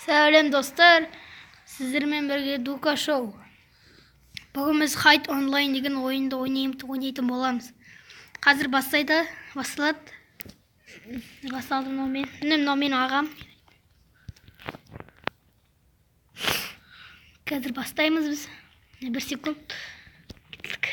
Сәлем достар, сіздермен бірге Дука Шоу. Бүгін біз Хайд онлайн деген ойынды ойнайтын боламыз. Қазір басталады. Басталды мен. Мынау менің ағам. Қазір бастаймыз біз. 1 секунд. Кеттік.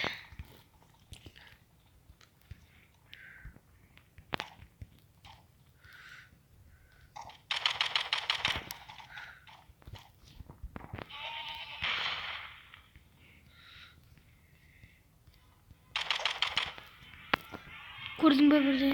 Көрдің бе бірде?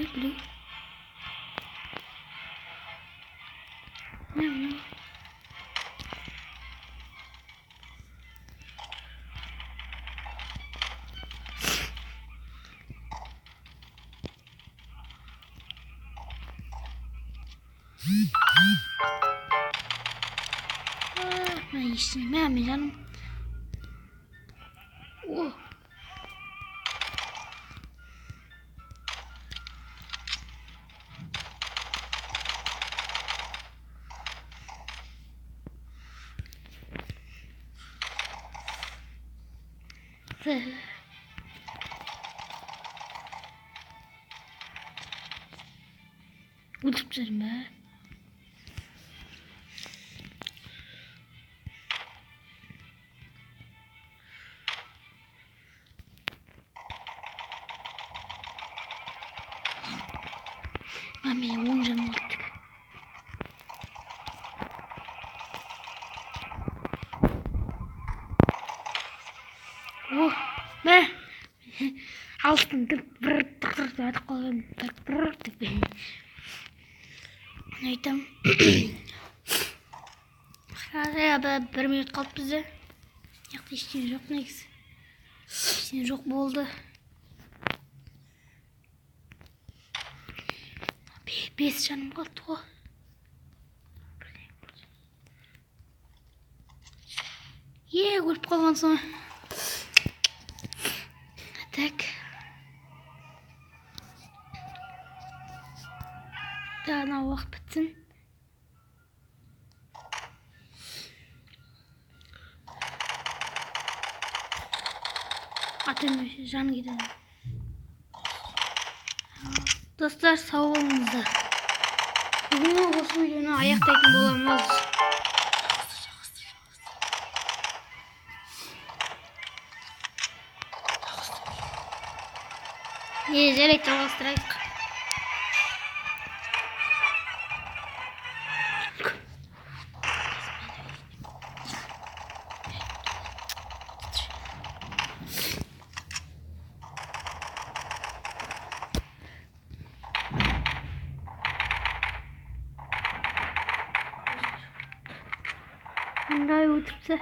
Ештеңе жаным. Өлтіріп жүрмін бе? Мен 10 жан болдық. Мә! Алыстан бір тұқтырды атып қалған. Бір деп. Айтам. Қазір 1 минут қалып бізде. Ештеңе жоқ негізі. Ештеңе жоқ болды. 5 жаным қалды ғой. Өліп қалған соң. Так. Ана уақыт бітсін. Атым жан кетеді. Достар, сау болыңыздар. Бүгін осы видеоны аяқтайтын боламыз. Жарайды, жалғастырайық. Мындай өтіріпті.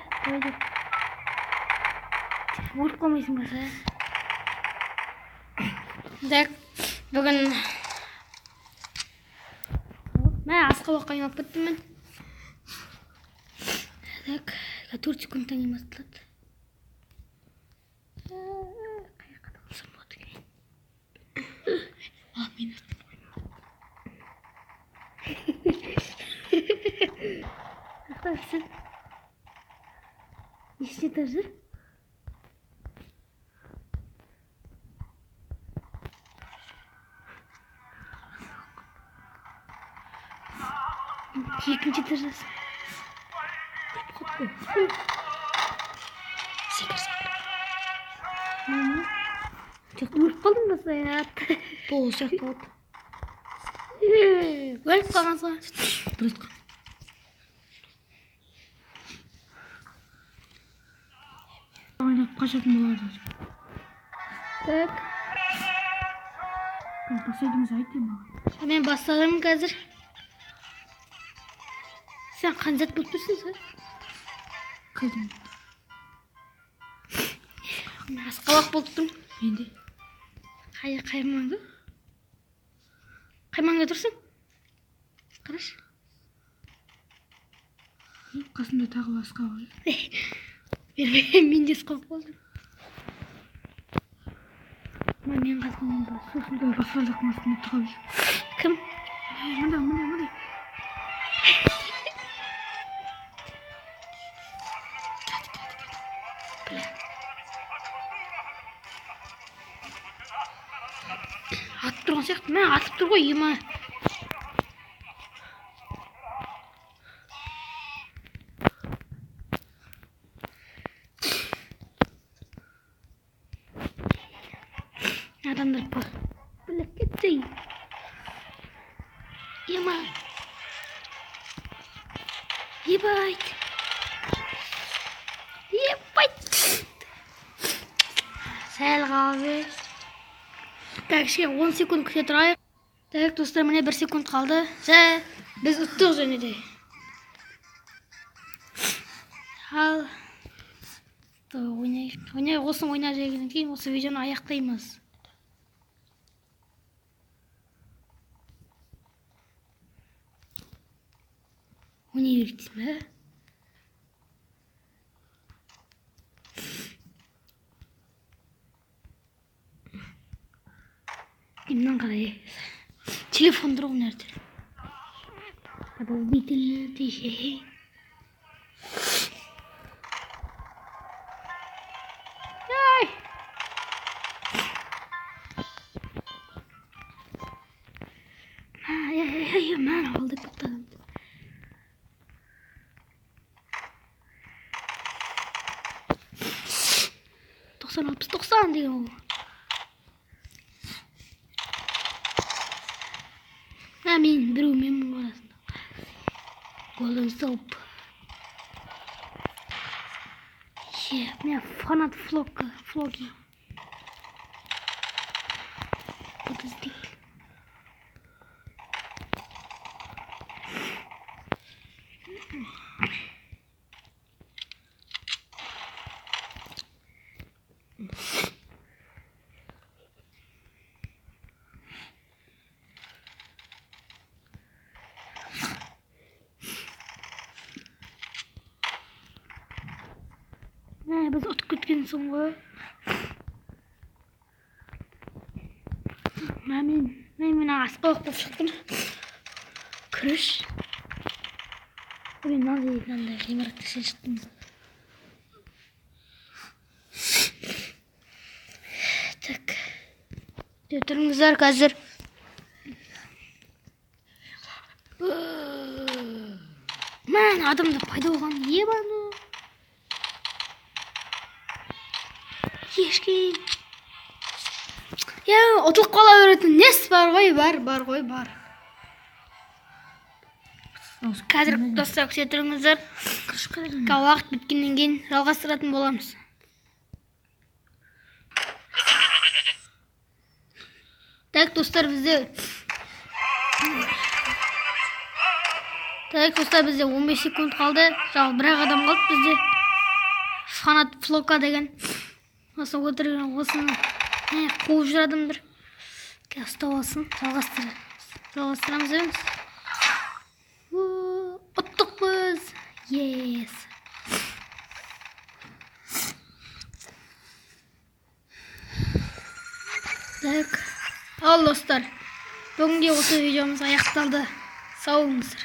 Өліп қалмайсың ба сәл? Так, бүгін асқа уаққа айналып кеттім мен. Так, 4 секунд анимациялады. Қайаққа да болсам болады екен. Мен Ақтарсың. Несіне тұрды? Екінші тұржасың. Секір. Жоқ, өліп қалдың ба саят? Бол сияқты болды. Өліп қалған соң. Дұрысқа. Ойнап қашатын болады. Так. Бастайдыңыз айтты маған. Мен бастадым қазір. Sen kancat bulmuşsun sen. Kaydım. Asqalaq buldum. Енді. Қаймаңды. Қаймаңда тұрсың. Қараш. Қасында тағы басқа бар. Мен де асқалақ болдым. Мен қасында бар. Сосын басқа жақтың астында тұра жүр. Кім? Мындай. түсіп тұр ғой, ема. Адамдар біліп кетті. Ема. Ебайт. Сәл қалды. Так, 10 секунд күте тұрайық. Так, достар, міне 1 секунд қалды. Біз ұттық және де. Ал ойнайық, осын ойна жегеннен кейін осы видеоны аяқтаймыз. Ойнай берейіксің бе? Мынан қарай. Телефон тұр ғой нәрді. Обалдительно тише. Мен алды көптадым. 90 деген ол. Мен біреумен арасында. Golden Soap. Мен фанат флоги. Подожди. Біз ұтып кеткен соң ғой. Мен аспалық болып шықтым. Күріш. Мен мынандай ғимаратты шештім. Так. Тұрыңыздар қазір. Мен адамда пайда болған ебану. Ешкім. Ұтылып қала беретін несі бар ғой, бар. Қазір достар күте тұрыңыздар. Уақыт біткеннен кейін жалғастыратын боламыз. Так, достар, бізде 15 секунд қалды. Жағы бірақ адам қалды бізде. Фанат флока деген. Осы отырған осыны қуып жүр адамдар. Ұстап алсын, жалғастырамыз емес. Ұттық біз. Yes. Так. Ал достар, бүгінге осы видеомыз аяқталды. Сау болыңыздар.